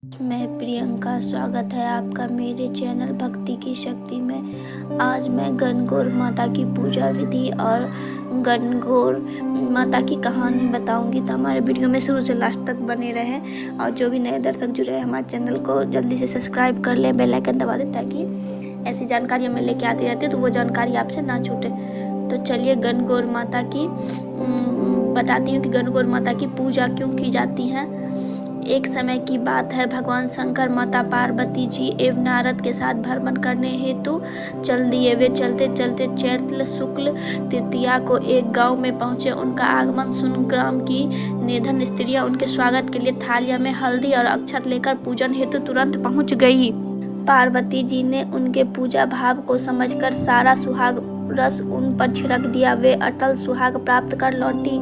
मैं प्रियंका, स्वागत है आपका मेरे चैनल भक्ति की शक्ति में। आज मैं गणगौर माता की पूजा विधि और गणगौर माता की कहानी बताऊंगी, तो हमारे वीडियो में शुरू से लास्ट तक बने रहें। और जो भी नए दर्शक जुड़े हैं हमारे चैनल को जल्दी से सब्सक्राइब कर लें, बेल आइकन दबा दें ताकि ऐसी जानकारी हमें लेके आती रहती है तो वो जानकारी आपसे ना छूटे। तो चलिए गणगौर माता की बताती हूँ कि गणगौर माता की पूजा क्यों की जाती है। एक समय की बात है, भगवान शंकर माता पार्वती जी एवं नारद के साथ भ्रमण करने हेतु चल दिए। वे चलते चलते चैत्र शुक्ल तृतीया को एक गांव में पहुंचे। उनका आगमन सुन ग्राम की निधन स्त्रियां उनके स्वागत के लिए थालियां में हल्दी और अक्षत लेकर पूजन हेतु तुरंत पहुंच गई। पार्वती जी ने उनके पूजा भाव को समझकर सारा सुहाग रस उन पर छिड़क दिया। वे अटल सुहाग प्राप्त कर लौटी।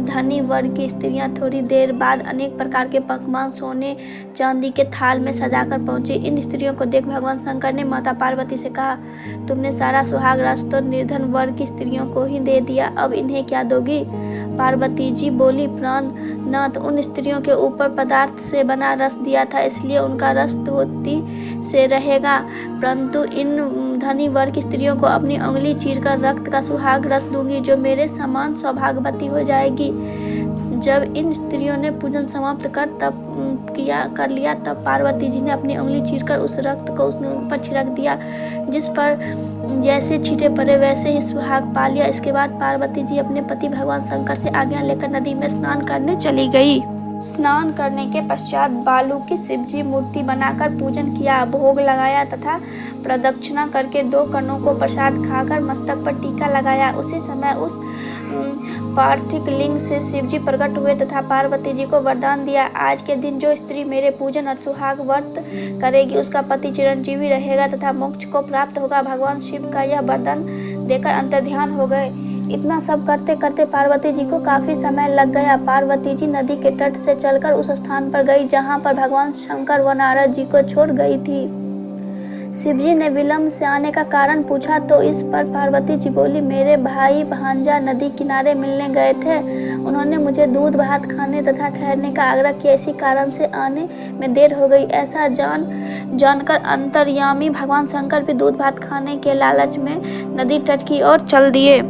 धनी वर्ग की स्त्रियां थोड़ी देर बाद अनेक प्रकार के पकवान सोने चांदी के थाल में सजाकर पहुंची। इन स्त्रियों को देख भगवान शंकर ने माता पार्वती से कहा, तुमने सारा सुहाग रस तो निर्धन वर्ग की स्त्रियों को ही दे दिया, अब इन्हें क्या दोगी? पार्वती जी बोली, प्राणनाथ, उन स्त्रियों के ऊपर पदार्थ से बना रस दिया था, इसलिए उनका रस धोती से रहेगा, परंतु इन धनी वर्ग की स्त्रियों को अपनी उंगली चीरकर रक्त का सुहाग रस दूंगी, जो मेरे समान सौभाग्यवती हो जाएगी। जब इन स्त्रियों ने पूजन समाप्त कर लिया तब पार्वती जी ने अपनी उंगली चीरकर उस रक्त को उसने ऊपर छिड़क दिया, जिस पर जैसे छींटे पड़े वैसे ही सुहाग पा लिया। इसके बाद पार्वती जी अपने पति भगवान शंकर से आज्ञा लेकर नदी में स्नान करने चली गई। स्नान करने के पश्चात बालू की शिवजी मूर्ति बनाकर पूजन किया, भोग लगाया तथा प्रदक्षिणा करके 2 कणों को प्रसाद खाकर मस्तक पर टीका लगाया। उसी समय उस पार्थिव लिंग से शिवजी प्रकट हुए तथा पार्वती जी को वरदान दिया, आज के दिन जो स्त्री मेरे पूजन और सुहाग व्रत करेगी उसका पति चिरंजीवी रहेगा तथा मोक्ष को प्राप्त होगा। भगवान शिव का यह वरदान देकर अंतर्ध्यान हो गए। इतना सब करते करते पार्वती जी को काफी समय लग गया। पार्वती जी नदी के तट से चलकर उस स्थान पर गई जहाँ पर भगवान शंकर व नारद जी को छोड़ गई थी। शिवजी ने विलंब से आने का कारण पूछा तो इस पर पार्वती जी बोली, मेरे भाई भांजा नदी किनारे मिलने गए थे, उन्होंने मुझे दूध भात खाने तथा ठहरने का आग्रह किया, इसी कारण से आने में देर हो गई। ऐसा जानकर अंतर्यामी भगवान शंकर भी दूध भात खाने के लालच में नदी तट की ओर चल दिए।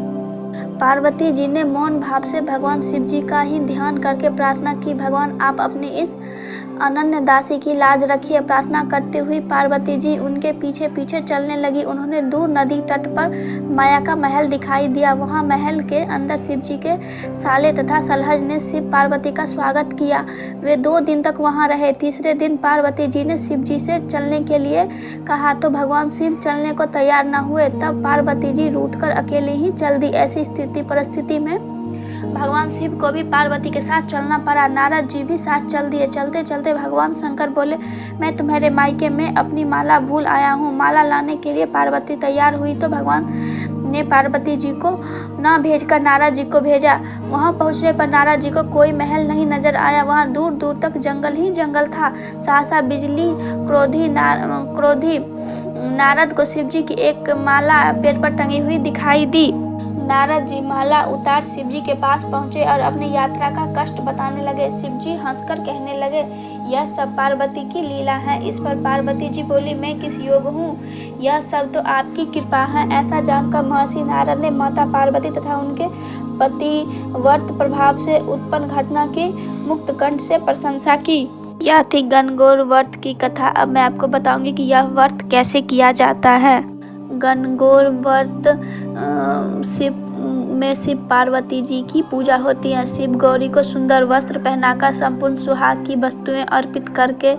पार्वती जी ने मौन भाव से भगवान शिव जी का ही ध्यान करके प्रार्थना की, भगवान आप अपनी इस अनन्य दासी की लाज रखिए। प्रार्थना करते हुए पार्वती जी उनके पीछे पीछे चलने लगी। उन्होंने दूर नदी तट पर माया का महल दिखाई दिया। वहां महल के अंदर शिव जी के साले तथा सलहज ने शिव पार्वती का स्वागत किया। वे 2 दिन तक वहां रहे। तीसरे दिन पार्वती जी ने शिव जी से चलने के लिए कहा तो भगवान शिव चलने को तैयार न हुए। तब पार्वती जी रूठकर अकेले ही चल दी। ऐसी परिस्थिति में भगवान शिव को भी पार्वती के साथ चलना पड़ा। नारद जी भी साथ चल दिए। चलते चलते भगवान शंकर बोले, मैं तुम्हारे मायके में अपनी माला भूल आया हूँ। माला लाने के लिए पार्वती तैयार हुई तो भगवान ने पार्वती जी को ना भेजकर नारद जी को भेजा। वहां पहुंचने पर नारद जी को कोई महल नहीं नजर आया। वहां दूर दूर तक जंगल ही जंगल था। सहसा बिजली क्रोधी नारद को शिव जी की एक माला पेड़ पर टंगी हुई दिखाई दी। नारद जी माला उतार शिव जी के पास पहुंचे और अपनी यात्रा का कष्ट बताने लगे। शिव जी हंसकर कहने लगे, यह सब पार्वती की लीला है। इस पर पार्वती जी बोली, मैं किस योग हूँ, यह सब तो आपकी कृपा है। ऐसा जानकर महर्षि नारद ने माता पार्वती तथा उनके पतिव्रत प्रभाव से उत्पन्न घटना की मुक्त कंठ से प्रशंसा की। यह थी गणगौर व्रत की कथा। अब मैं आपको बताऊंगी कि यह व्रत कैसे किया जाता है। गणगौर व्रत में शिव पार्वती जी की पूजा होती है। शिव गौरी को सुंदर वस्त्र पहनाकर संपूर्ण सुहाग की वस्तुएं अर्पित करके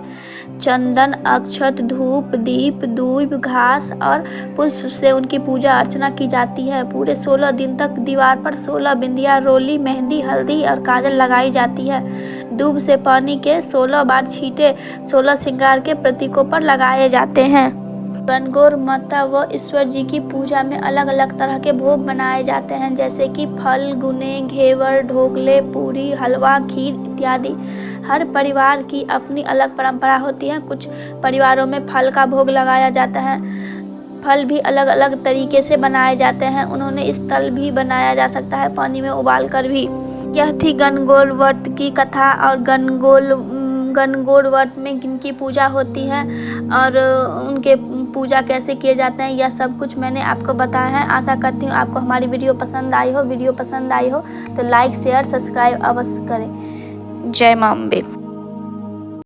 चंदन, अक्षत, धूप, दीप, दूब, घास और पुष्प से उनकी पूजा अर्चना की जाती है। पूरे 16 दिन तक दीवार पर 16 बिंदियां, रोली, मेहंदी, हल्दी और काजल लगाई जाती है। दूब से पानी के 16 बार छींटे 16 श्रृंगार के प्रतीकों पर लगाए जाते हैं। गणगौर माता व ईश्वर जी की पूजा में अलग अलग तरह के भोग बनाए जाते हैं, जैसे कि फल, गुने, घेवर, ढोकले, पूरी, हलवा, खीर इत्यादि। हर परिवार की अपनी अलग परंपरा होती है। कुछ परिवारों में फल का भोग लगाया जाता है। फल भी अलग अलग तरीके से बनाए जाते हैं। उन्होंने इस तल भी बनाया जा सकता है, पानी में उबाल कर भी। यह थी गणगौर व्रत की कथा। और गणगौर व्रत में किनकी पूजा होती है और उनके पूजा कैसे किए जाते हैं, यह सब कुछ मैंने आपको बताया है। आशा करती हूँ आपको हमारी वीडियो पसंद आई हो। वीडियो पसंद आई हो तो लाइक शेयर सब्सक्राइब अवश्य करें। जय मां अम्बे।